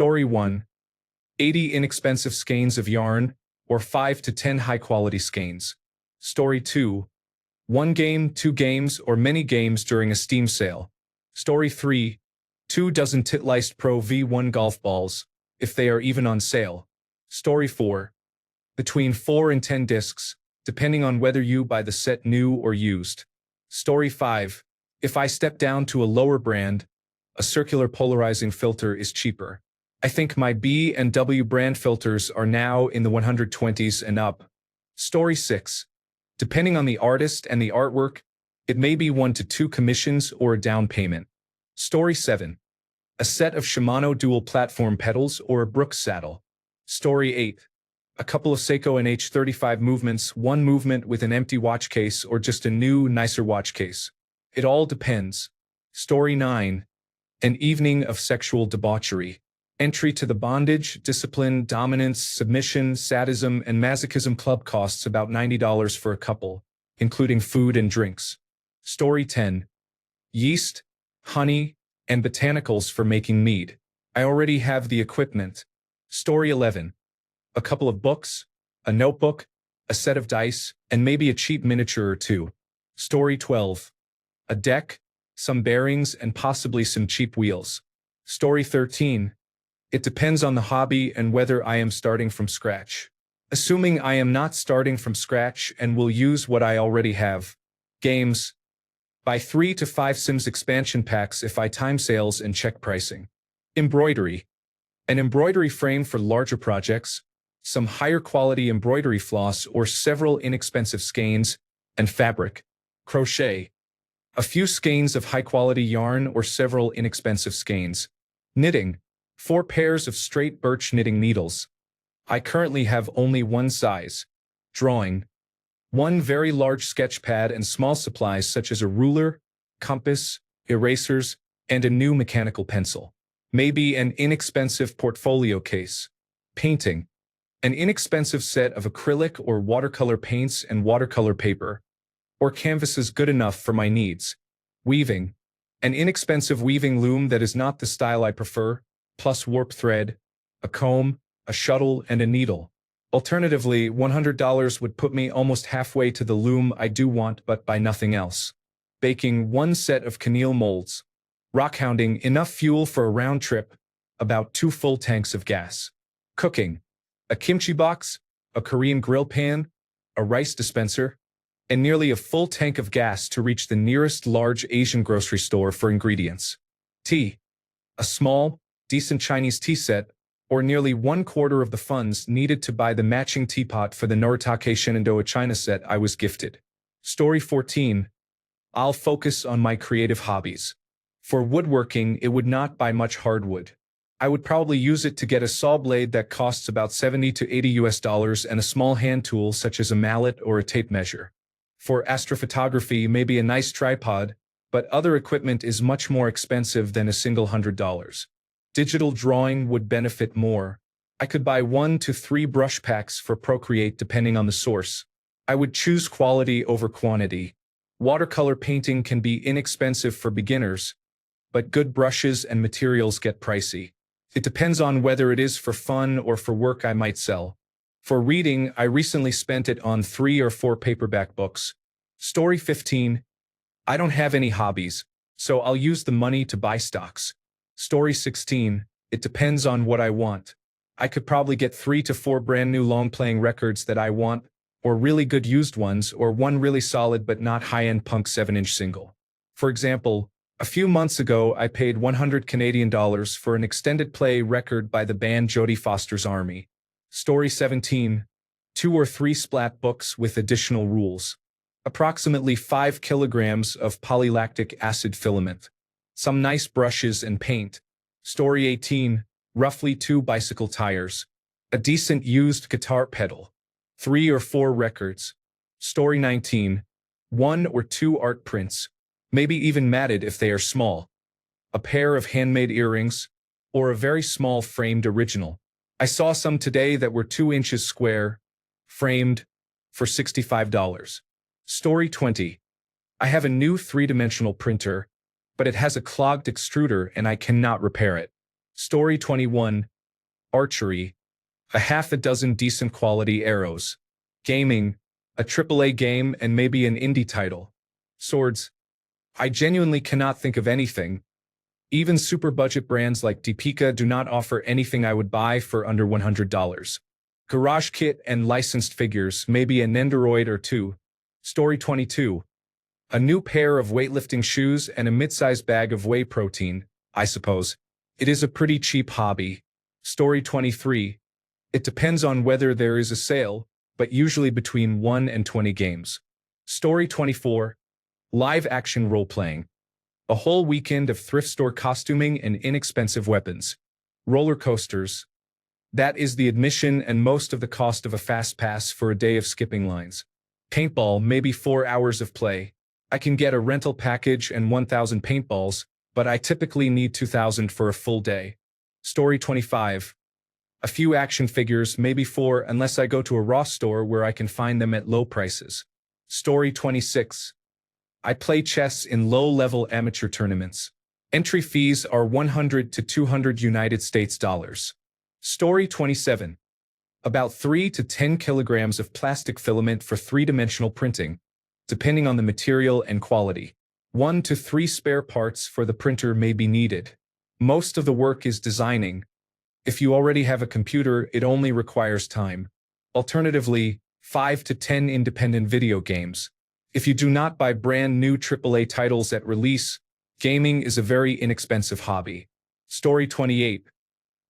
Story 1. 80 inexpensive skeins of yarn, or 5 to 10 high-quality skeins. Story 2. 1 game, 2 games, or many games during a Steam sale. Story 3. 2 dozen Titleist Pro V1 golf balls, if they are even on sale. Story 4. Between 4 and 10 discs, depending on whether you buy the set new or used. Story 5. If I step down to a lower brand, a circular polarizing filter is cheaper. I think my B&W brand filters are now in the 120s and up. Story 6. Depending on the artist and the artwork, it may be 1 to 2 commissions or a down payment. Story 7. A set of Shimano dual platform pedals or a Brooks saddle. Story 8. A couple of Seiko NH35 movements, 1 movement with an empty watch case or just a new, nicer watch case. It all depends. Story 9. An evening of sexual debauchery. Entry to the bondage, discipline, dominance, submission, sadism, and masochism club costs about $90 for a couple, including food and drinks. Story 10. Yeast, honey, and botanicals for making mead. I already have the equipment. Story 11. A couple of books, a notebook, a set of dice, and maybe a cheap miniature or 2. Story 12. A deck, some bearings, and possibly some cheap wheels. Story 13. It depends on the hobby and whether I am starting from scratch. Assuming I am not starting from scratch and will use what I already have. Games. Buy 3 to 5 Sims expansion packs if I time sales and check pricing. Embroidery. An embroidery frame for larger projects, some higher quality embroidery floss or several inexpensive skeins, and fabric. Crochet. A few skeins of high-quality yarn or several inexpensive skeins. Knitting. 4 pairs of straight birch knitting needles. I currently have only 1 size. Drawing. 1 very large sketch pad and small supplies such as a ruler, compass, erasers, and a new mechanical pencil. Maybe an inexpensive portfolio case. Painting. An inexpensive set of acrylic or watercolor paints and watercolor paper, or canvases good enough for my needs. Weaving. An inexpensive weaving loom that is not the style I prefer, plus warp thread, a comb, a shuttle, and a needle. Alternatively, $100 would put me almost halfway to the loom I do want but buy nothing else. Baking 1 set of Keneal molds. Rockhounding enough fuel for a round trip, about 2 full tanks of gas. Cooking. A kimchi box, a Korean grill pan, a rice dispenser, and nearly a full tank of gas to reach the nearest large Asian grocery store for ingredients. Tea. A small, decent Chinese tea set, or nearly 1/4 of the funds needed to buy the matching teapot for the Noritake Shenandoah China set I was gifted. Story 14. I'll focus on my creative hobbies. For woodworking, it would not buy much hardwood. I would probably use it to get a saw blade that costs about $70 to $80 and a small hand tool such as a mallet or a tape measure. For astrophotography, maybe a nice tripod, but other equipment is much more expensive than a single $100. Digital drawing would benefit more. I could buy 1 to 3 brush packs for Procreate depending on the source. I would choose quality over quantity. Watercolor painting can be inexpensive for beginners, but good brushes and materials get pricey. It depends on whether it is for fun or for work I might sell. For reading, I recently spent it on 3 or 4 paperback books. Story 15. I don't have any hobbies, so I'll use the money to buy stocks. Story 16. It depends on what I want. I could probably get 3 to 4 brand new long-playing records that I want, or really good used ones, or 1 really solid but not high-end punk 7-inch single. For example, a few months ago I paid $100 for an extended play record by the band Jodie Foster's Army. Story 17. 2 or 3 splat books with additional rules. Approximately 5 kilograms of polylactic acid filament. Some nice brushes and paint. Story 18. Roughly 2 bicycle tires. A decent used guitar pedal. 3 or 4 records. Story 19. 1 or 2 art prints. Maybe even matted if they are small. A pair of handmade earrings, or a very small framed original. I saw some today that were 2 inches square, framed, for $65. Story 20. I have a new 3-dimensional printer, but it has a clogged extruder and I cannot repair it. Story 21. Archery. A half a dozen decent quality arrows. Gaming. A AAA game and maybe an indie title. Swords. I genuinely cannot think of anything. Even super budget brands like Deepika do not offer anything I would buy for under $100. Garage kit and licensed figures, maybe an Nendoroid or two. Story 22. A new pair of weightlifting shoes and a mid-sized bag of whey protein, I suppose. It is a pretty cheap hobby. Story 23. It depends on whether there is a sale, but usually between 1 and 20 games. Story 24. Live-action role-playing. A whole weekend of thrift store costuming and inexpensive weapons. Roller coasters. That is the admission and most of the cost of a fast pass for a day of skipping lines. Paintball, maybe 4 hours of play. I can get a rental package and 1,000 paintballs, but I typically need 2,000 for a full day. Story 25. A few action figures, maybe 4, unless I go to a Ross store where I can find them at low prices. Story 26. I play chess in low-level amateur tournaments. Entry fees are 100 to 200 United States dollars. Story 27. About 3 to 10 kilograms of plastic filament for three-dimensional printing, depending on the material and quality. 1 to 3 spare parts for the printer may be needed. Most of the work is designing. If you already have a computer, it only requires time. Alternatively, 5 to 10 independent video games. If you do not buy brand new AAA titles at release, gaming is a very inexpensive hobby. Story 28.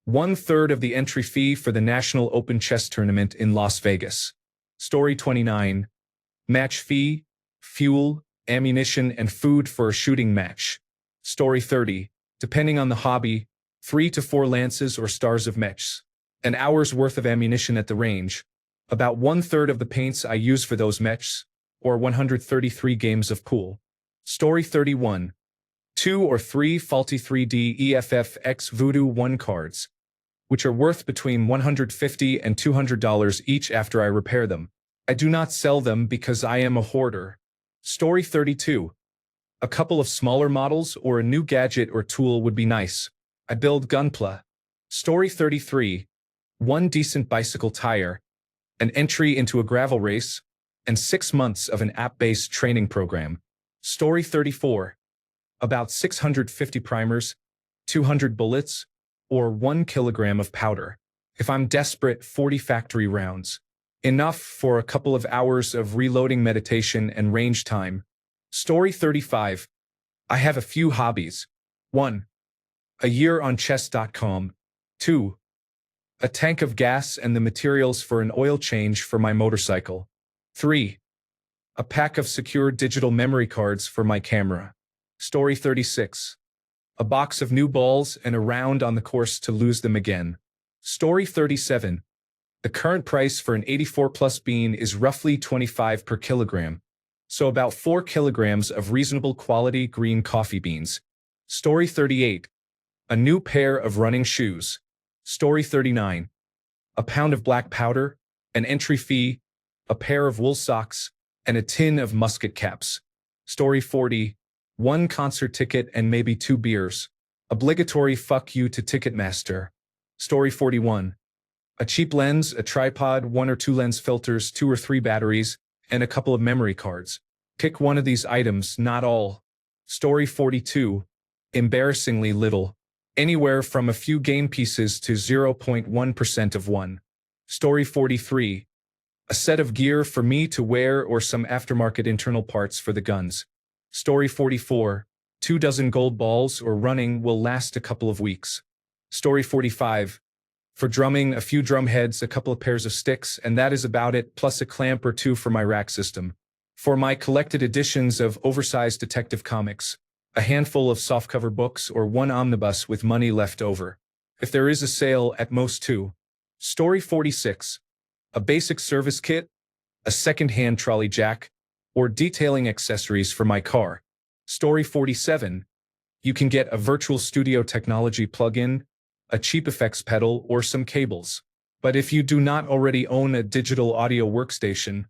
1/3 of the entry fee for the National Open Chess Tournament in Las Vegas. Story 29. Match fee, fuel, ammunition, and food for a shooting match. Story 30. Depending on the hobby, 3 to 4 lances or stars of mechs. An hour's worth of ammunition at the range. About 1/3 of the paints I use for those mechs, or 133 games of pool. Story 31. 2 or 3 faulty 3D EFF X Voodoo 1 cards, which are worth between $150 and $200 each after I repair them. I do not sell them because I am a hoarder. Story 32. A couple of smaller models or a new gadget or tool would be nice. I build gunpla. Story 33. 1 decent bicycle tire, an entry into a gravel race, and 6 months of an app-based training program. Story 34. About 650 primers, 200 bullets, or 1 kilogram of powder. If I'm desperate, 40 factory rounds. Enough for a couple of hours of reloading meditation and range time. Story 35. I have a few hobbies. 1. A year on chess.com. 2. A tank of gas and the materials for an oil change for my motorcycle. 3. A pack of secure digital memory cards for my camera. Story 36. A box of new balls and a round on the course to lose them again. Story 37. The current price for an 84 plus bean is roughly 25 per kilogram, so about 4 kilograms of reasonable quality green coffee beans. Story 38. A new pair of running shoes. Story 39. A pound of black powder, an entry fee, a pair of wool socks, and a tin of musket caps. Story 40. 1 concert ticket and maybe 2 beers. Obligatory fuck you to Ticketmaster. Story 41. A cheap lens, a tripod, 1 or 2 lens filters, 2 or 3 batteries, and a couple of memory cards. Pick one of these items, not all. Story 42. Embarrassingly little. Anywhere from a few game pieces to 0.1% of one. Story 43. A set of gear for me to wear or some aftermarket internal parts for the guns. Story 44. 2 dozen gold balls or running will last a couple of weeks. Story 45. For drumming, a few drum heads, a couple of pairs of sticks, and that is about it, plus a clamp or 2 for my rack system. For my collected editions of oversized detective comics, a handful of softcover books or 1 omnibus with money left over. If there is a sale, at most 2. Story 46. A basic service kit, a second-hand trolley jack, or detailing accessories for my car. Story 47. You can get a virtual studio technology plugin, a cheap effects pedal, or some cables. But if you do not already own a digital audio workstation,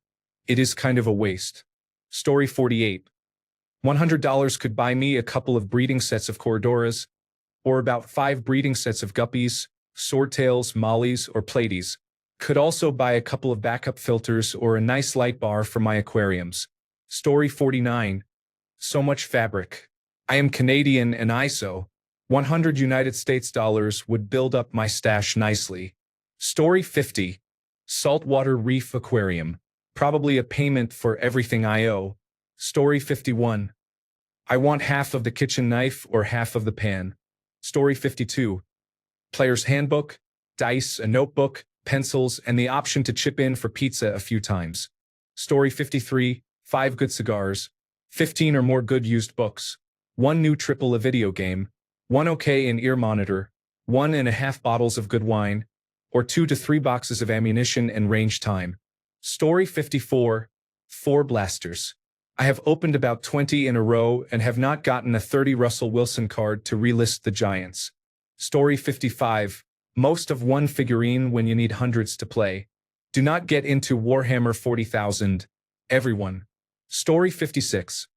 it is kind of a waste. Story 48. $100 could buy me a couple of breeding sets of corridoras, or about 5 breeding sets of guppies, swordtails, mollies, or platies. Could also buy a couple of backup filters or a nice light bar for my aquariums. Story 49. So much fabric. I am Canadian and ISO. 100 United States dollars would build up my stash nicely. Story 50. Saltwater reef aquarium. Probably a payment for everything I owe. Story 51. I want half of the kitchen knife or half of the pan. Story 52. Player's handbook, dice, a notebook, pencils, and the option to chip in for pizza a few times. Story 53. 5 good cigars, 15 or more good used books, 1 new triple a video game, 1 okay in-ear monitor, 1.5 bottles of good wine, or 2 to 3 boxes of ammunition and range time. Story 54. 4 blasters. I have opened about 20 in a row and have not gotten a 30 Russell Wilson card to relist the Giants. Story 55. Most of 1 figurine when you need hundreds to play. Do not get into Warhammer 40,000. Everyone. Story 56.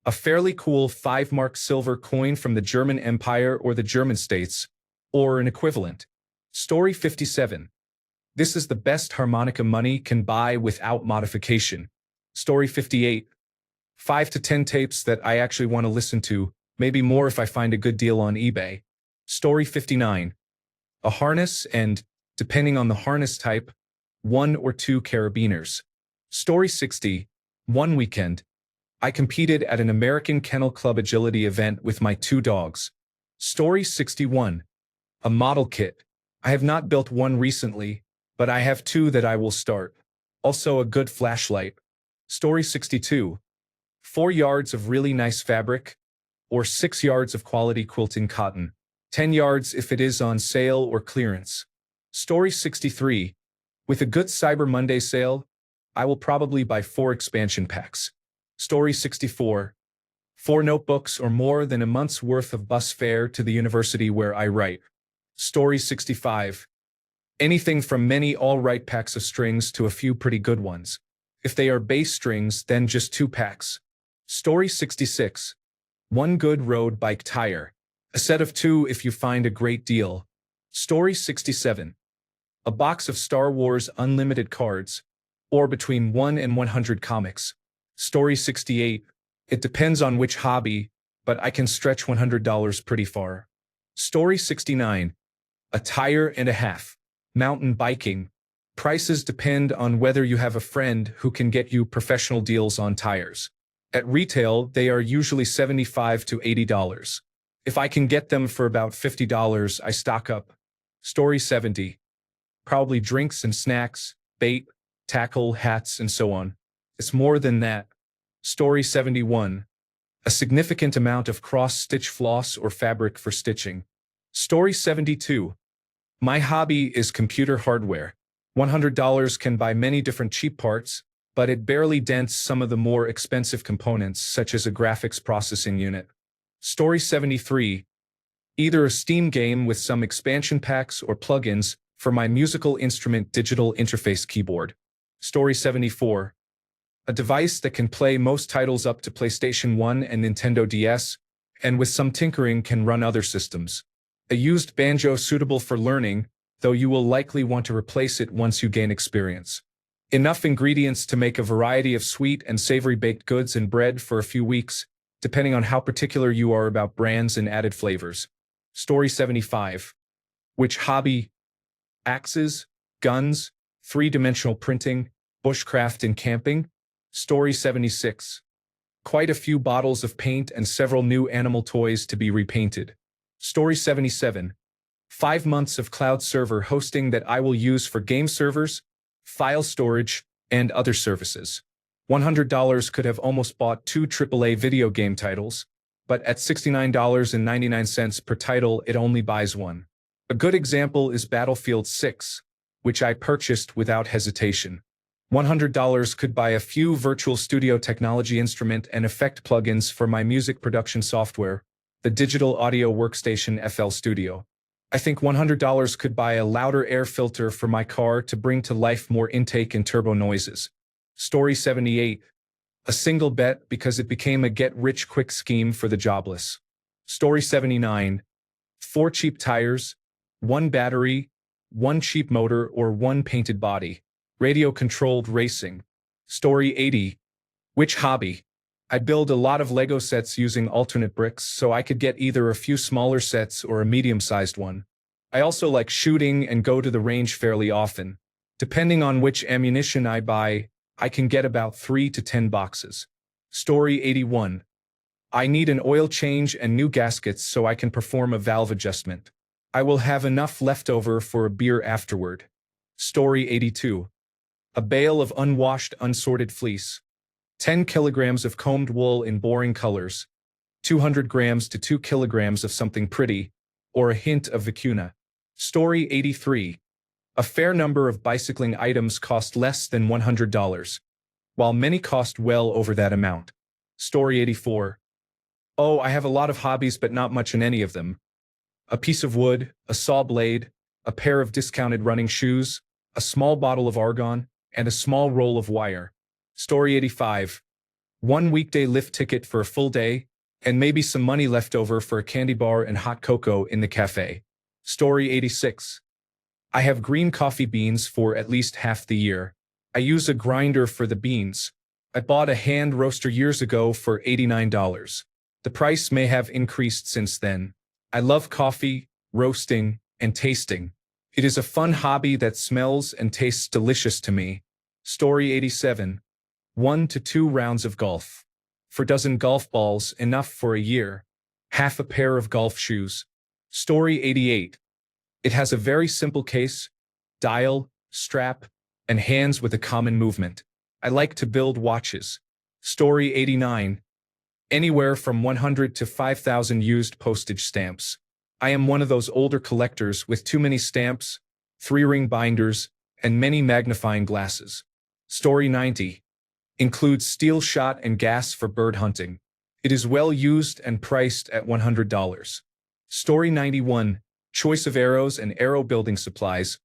A fairly cool 5-mark silver coin from the German Empire or the German states, or an equivalent. Story 57. This is the best harmonica money can buy without modification. Story 58. 5 to 10 tapes that I actually want to listen to, maybe more if I find a good deal on eBay. Story 59. A harness and, depending on the harness type, 1 or 2 carabiners. Story 60. One weekend, I competed at an American Kennel Club agility event with my 2 dogs. Story 61. A model kit. I have not built one recently, but I have 2 that I will start. Also a good flashlight. Story 62. 4 yards of really nice fabric, or 6 yards of quality quilting cotton. 10 yards if it is on sale or clearance. Story 63. With a good Cyber Monday sale, I will probably buy 4 expansion packs. Story 64. 4 notebooks or more than a month's worth of bus fare to the university where I write. Story 65. Anything from many all-right packs of strings to a few pretty good ones. If they are bass strings, then just 2 packs. Story 66. 1 good road bike tire. A set of 2 if you find a great deal. Story 67. A box of Star Wars Unlimited cards, or between 1 and 100 comics. Story 68. It depends on which hobby, but I can stretch $100 pretty far. Story 69. A tire and a half. Mountain biking. Prices depend on whether you have a friend who can get you professional deals on tires. At retail, they are usually $75 to $80. If I can get them for about $50, I stock up. Story 70. Probably drinks and snacks, bait, tackle, hats, and so on. It's more than that. Story 71. A significant amount of cross-stitch floss or fabric for stitching. Story 72. My hobby is computer hardware. $100 can buy many different cheap parts, but it barely dents some of the more expensive components, such as a graphics processing unit. Story 73. Either a Steam game with some expansion packs or plugins for my musical instrument digital interface keyboard. Story 74. A device that can play most titles up to PlayStation 1 and Nintendo DS, and with some tinkering can run other systems. A used banjo suitable for learning, though you will likely want to replace it once you gain experience. Enough ingredients to make a variety of sweet and savory baked goods and bread for a few weeks, depending on how particular you are about brands and added flavors. Story 75. Which hobby? Axes, guns, 3-dimensional printing, bushcraft and camping? Story 76. Quite a few bottles of paint and several new animal toys to be repainted. Story 77. 5 months of cloud server hosting that I will use for game servers, file storage, and other services. $100 could have almost bought 2 AAA video game titles, but at $69.99 per title it only buys 1. A good example is Battlefield 6, which I purchased without hesitation. $100 could buy a few Virtual Studio Technology instrument and effect plugins for my music production software, the digital audio workstation FL Studio. I think $100 could buy a louder air filter for my car to bring to life more intake and turbo noises. Story 78. A single bet because it became a get-rich-quick scheme for the jobless. Story 79. 4 cheap tires, 1 battery, 1 cheap motor, or 1 painted body. Radio-controlled racing. Story 80. Which hobby? I build a lot of Lego sets using alternate bricks so I could get either a few smaller sets or a medium-sized one. I also like shooting and go to the range fairly often. Depending on which ammunition I buy, I can get about 3 to 10 boxes. Story 81. I need an oil change and new gaskets so I can perform a valve adjustment. I will have enough left over for a beer afterward. Story 82. A bale of unwashed, unsorted fleece. 10 kilograms of combed wool in boring colors. 200 grams to 2 kilograms of something pretty, or a hint of vicuna. Story 83. A fair number of bicycling items cost less than $100, while many cost well over that amount. Story 84. Oh, I have a lot of hobbies but not much in any of them. A piece of wood, a saw blade, a pair of discounted running shoes, a small bottle of argon, and a small roll of wire. Story 85. 1 weekday lift ticket for a full day, and maybe some money left over for a candy bar and hot cocoa in the cafe. Story 86. I have green coffee beans for at least half the year. I use a grinder for the beans. I bought a hand roaster years ago for $89. The price may have increased since then. I love coffee, roasting, and tasting. It is a fun hobby that smells and tastes delicious to me. Story 87. 1 to 2 rounds of golf. 4 dozen golf balls, enough for a year. Half a pair of golf shoes. Story 88. It has a very simple case, dial, strap, and hands with a common movement. I like to build watches. Story 89. Anywhere from 100 to 5,000 used postage stamps. I am one of those older collectors with too many stamps, 3-ring binders, and many magnifying glasses. Story 90. Includes steel shot and gas for bird hunting. It is well used and priced at $100. Story 91. Choice of arrows and arrow building supplies.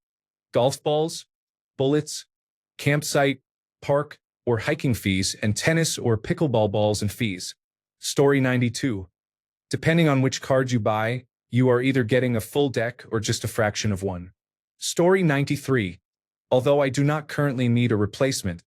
Golf balls, bullets, campsite, park, or hiking fees, and tennis or pickleball balls and fees. Story 92. Depending on which card you buy, you are either getting a full deck or just a fraction of one. Story 93. Although I do not currently need a replacement,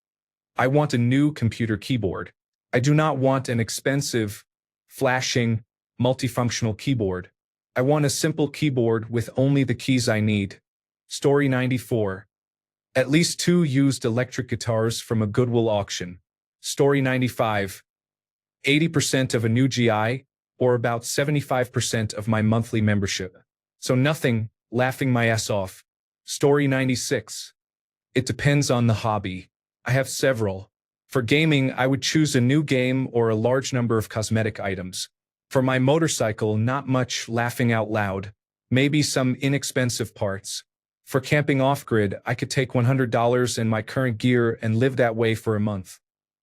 I want a new computer keyboard. I do not want an expensive, flashing, multifunctional keyboard. I want a simple keyboard with only the keys I need. Story 94. At least 2 used electric guitars from a Goodwill auction. Story 95. 80% of a new GI, or about 75% of my monthly membership. So nothing, laughing my ass off. Story 96. It depends on the hobby. I have several. For gaming, I would choose a new game or a large number of cosmetic items. For my motorcycle, not much, laughing out loud. Maybe some inexpensive parts. For camping off-grid, I could take $100 in my current gear and live that way for a month.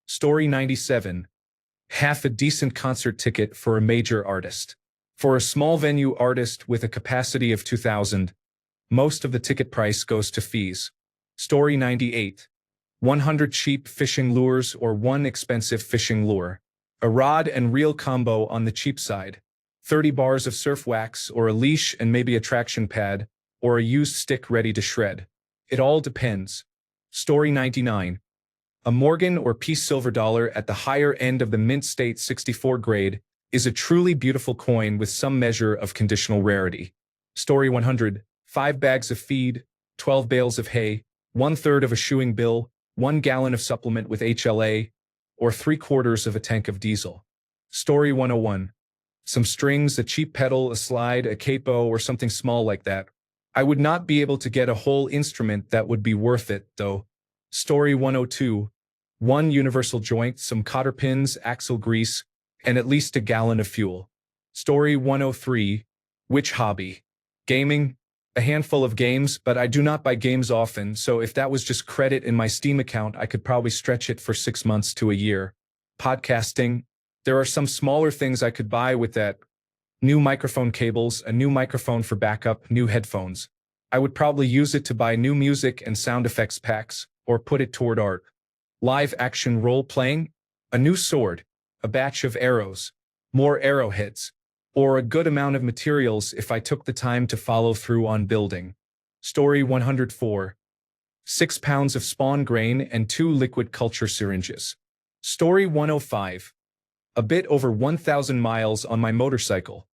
Story 97. Half a decent concert ticket for a major artist. For a small venue artist with a capacity of 2,000, most of the ticket price goes to fees. Story 98. 100 cheap fishing lures or 1 expensive fishing lure. A rod and reel combo on the cheap side. 30 bars of surf wax or a leash and maybe a traction pad, or a used stick ready to shred. It all depends. Story 99. A Morgan or Peace silver dollar at the higher end of the mint state 64 grade is a truly beautiful coin with some measure of conditional rarity. Story 100. 5 bags of feed, 12 bales of hay, 1/3 of a shoeing bill, 1 gallon of supplement with HLA, or 3/4 of a tank of diesel. Story 101. Some strings, a cheap pedal, a slide, a capo, or something small like that. I would not be able to get a whole instrument that would be worth it, though. Story 102. 1 universal joint, some cotter pins, axle grease, and at least a gallon of fuel. Story 103. Which hobby? Gaming? A handful of games, but I do not buy games often, so if that was just credit in my Steam account, I could probably stretch it for 6 months to a year. Podcasting? There are some smaller things I could buy with that. New microphone cables, a new microphone for backup, new headphones. I would probably use it to buy new music and sound effects packs, or put it toward art. Live action role playing? A new sword, a batch of arrows, more arrowheads, or a good amount of materials if I took the time to follow through on building. Story 104. 6 pounds of spawn grain and 2 liquid culture syringes. Story 105. A bit over 1,000 miles on my motorcycle,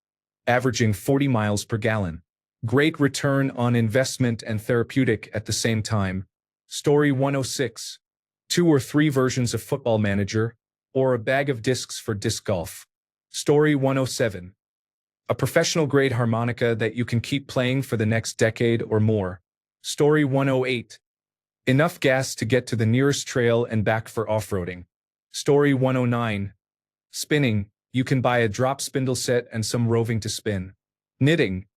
averaging 40 miles per gallon. Great return on investment and therapeutic at the same time. Story 106. 2 or 3 versions of Football Manager, or a bag of discs for disc golf. Story 107. A professional-grade harmonica that you can keep playing for the next decade or more. Story 108. Enough gas to get to the nearest trail and back for off-roading. Story 109. Spinning, you can buy a drop spindle set and some roving to spin. Knitting,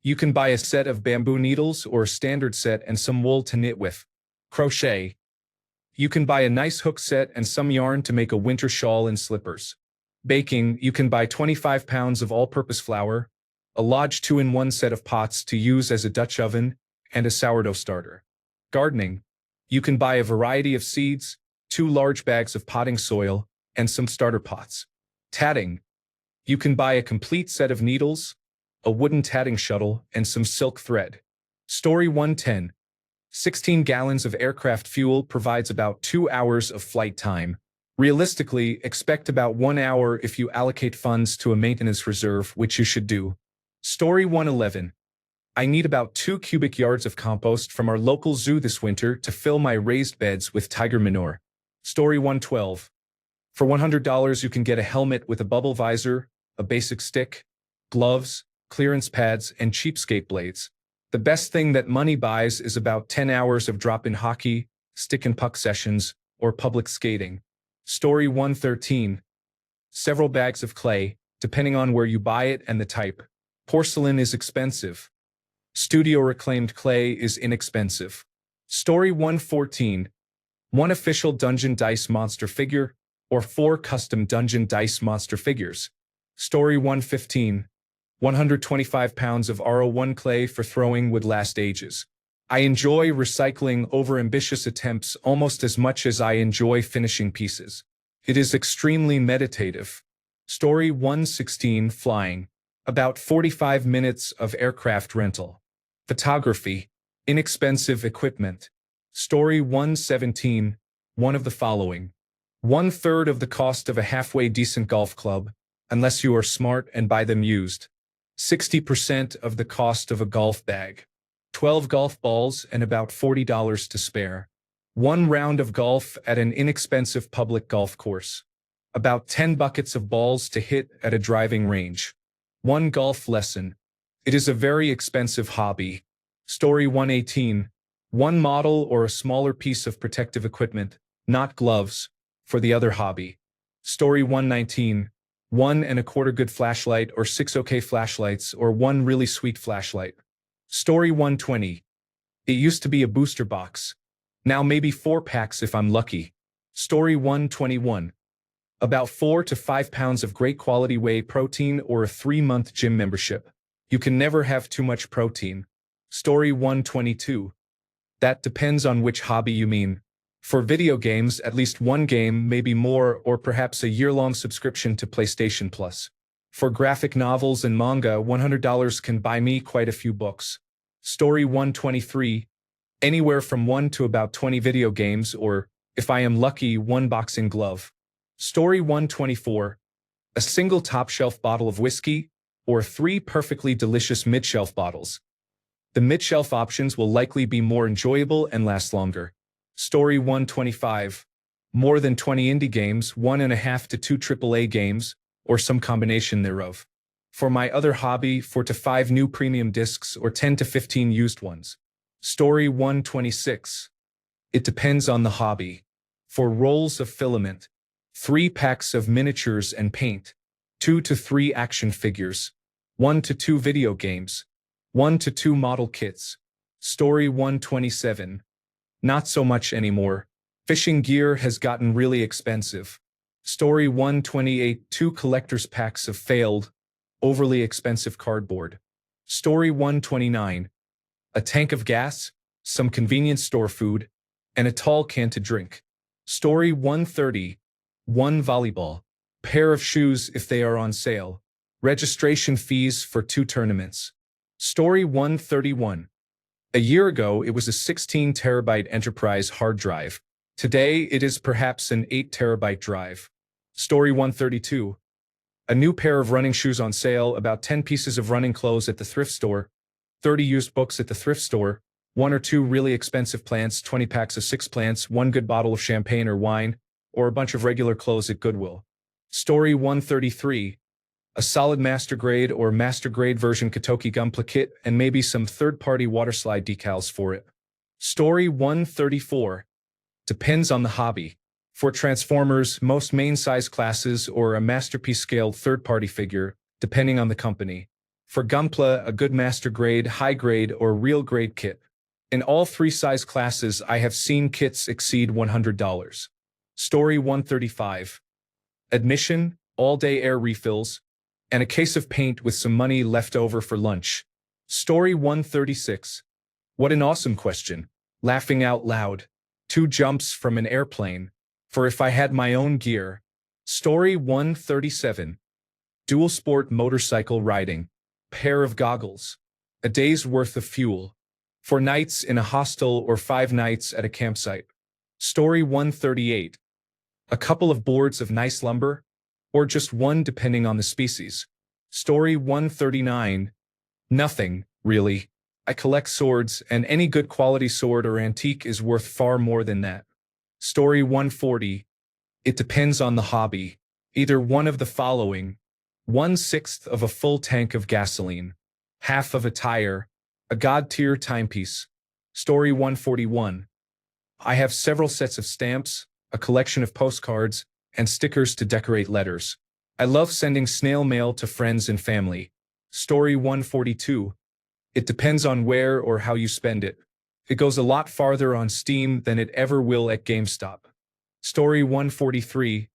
you can buy a set of bamboo needles or a standard set and some wool to knit with. Crochet, you can buy a nice hook set and some yarn to make a winter shawl and slippers. Baking, you can buy 25 pounds of all-purpose flour, a Lodge 2-in-1 set of pots to use as a Dutch oven, and a sourdough starter. Gardening, you can buy a variety of seeds, 2 large bags of potting soil, and some starter pots. Tatting, you can buy a complete set of needles, a wooden tatting shuttle, and some silk thread. Story 110. 16 gallons of aircraft fuel provides about 2 hours of flight time. Realistically, expect about 1 hour if you allocate funds to a maintenance reserve, which you should do. Story 111. I need about 2 cubic yards of compost from our local zoo this winter to fill my raised beds with tiger manure. Story 112. For $100 you can get a helmet with a bubble visor, a basic stick, gloves, clearance pads, and cheapskate blades. The best thing that money buys is about 10 hours of drop-in hockey, stick and puck sessions, or public skating. Story 113. Several bags of clay, depending on where you buy it and the type. Porcelain is expensive. Studio reclaimed clay is inexpensive. Story 114. 1 official Dungeon Dice monster figure, or 4 custom Dungeon Dice monster figures. Story 115. 125 pounds of RO1 clay for throwing would last ages. I enjoy recycling overambitious attempts almost as much as I enjoy finishing pieces. It is extremely meditative. Story 116. Flying. About 45 minutes of aircraft rental. Photography. Inexpensive equipment. Story 117. One of the following. 1/3 of the cost of a halfway decent golf club, unless you are smart and buy them used. 60% of the cost of a golf bag. 12 golf balls and about $40 to spare. 1 round of golf at an inexpensive public golf course. About 10 buckets of balls to hit at a driving range. 1 golf lesson. It is a very expensive hobby. Story 118. 1 model or a smaller piece of protective equipment, not gloves, for the other hobby. Story 119. 1 1/4 good flashlight or 6 okay flashlights or 1 really sweet flashlight. Story 120. It used to be a booster box. Now maybe 4 packs if I'm lucky. Story 121. About 4 to 5 pounds of great quality whey protein or a 3-month gym membership. You can never have too much protein. Story 122. That depends on which hobby you mean. For video games, at least 1 game, maybe more, or perhaps a year-long subscription to PlayStation Plus. For graphic novels and manga, $100 can buy me quite a few books. Story 123. Anywhere from 1 to about 20 video games or, if I am lucky, 1 boxing glove. Story 124. A single top-shelf bottle of whiskey, or 3 perfectly delicious mid-shelf bottles. The mid-shelf options will likely be more enjoyable and last longer. Story 125. More than 20 indie games, 1.5 to 2 AAA games, or some combination thereof. For my other hobby, 4 to 5 new premium discs or 10 to 15 used ones. Story 126. It depends on the hobby. For rolls of filament, 3 packs of miniatures and paint, 2 to 3 action figures, 1 to 2 video games, 1 to 2 model kits. Story 127. Not so much anymore. Fishing gear has gotten really expensive. Story 128. 2 collector's packs of failed, overly expensive cardboard. Story 129. A tank of gas, some convenience store food, and a tall can to drink. Story 130. 1 volleyball. Pair of shoes if they are on sale. Registration fees for 2 tournaments. Story 131. A year ago, it was a 16 terabyte enterprise hard drive. Today, it is perhaps an 8 terabyte drive. Story 132. A new pair of running shoes on sale, about 10 pieces of running clothes at the thrift store, 30 used books at the thrift store, 1 or 2 really expensive plants, 20 packs of 6 plants, 1 good bottle of champagne or wine, or a bunch of regular clothes at Goodwill. Story 133. A solid master grade or master grade version Katoki Gunpla kit and maybe some third-party waterslide decals for it. Story 134. Depends on the hobby. For Transformers, most main-size classes or a masterpiece scaled third-party figure, depending on the company. For Gunpla, a good master grade, high grade, or real grade kit. In all 3 size classes, I have seen kits exceed $100. Story 135. Admission, all-day air refills, and a case of paint with some money left over for lunch. Story 136. What an awesome question. Laughing out loud. 2 jumps from an airplane. For if I had my own gear. Story 137. Dual sport motorcycle riding. Pair of goggles. A day's worth of fuel. 4 nights in a hostel or 5 nights at a campsite. Story 138. A couple of boards of nice lumber, or just 1 depending on the species. Story 139. Nothing, really. I collect swords, and any good quality sword or antique is worth far more than that. Story 140. It depends on the hobby. Either one of the following: 1/6 of a full tank of gasoline, half of a tire, a god-tier timepiece. Story 141. I have several sets of stamps, a collection of postcards, and stickers to decorate letters. I love sending snail mail to friends and family. Story 142. It depends on where or how you spend it. It goes a lot farther on Steam than it ever will at GameStop. Story 143.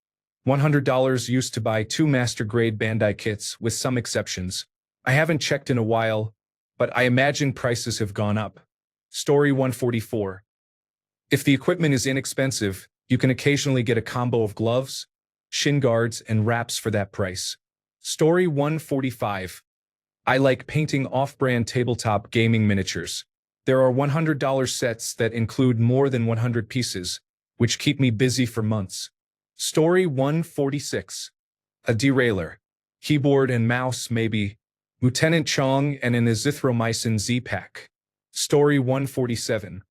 $100 used to buy 2 master-grade Bandai kits, with some exceptions. I haven't checked in a while, but I imagine prices have gone up. Story 144. If the equipment is inexpensive, you can occasionally get a combo of gloves, shin guards, and wraps for that price. Story 145. I like painting off-brand tabletop gaming miniatures. There are $100 sets that include more than 100 pieces, which keep me busy for months. Story 146. A derailleur. Keyboard and mouse maybe. Lieutenant Chong and an azithromycin Z-pack. Story 147.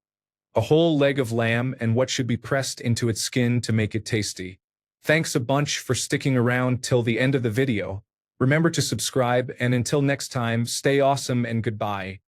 A whole leg of lamb and what should be pressed into its skin to make it tasty. Thanks a bunch for sticking around till the end of the video. Remember to subscribe, and until next time, stay awesome and goodbye.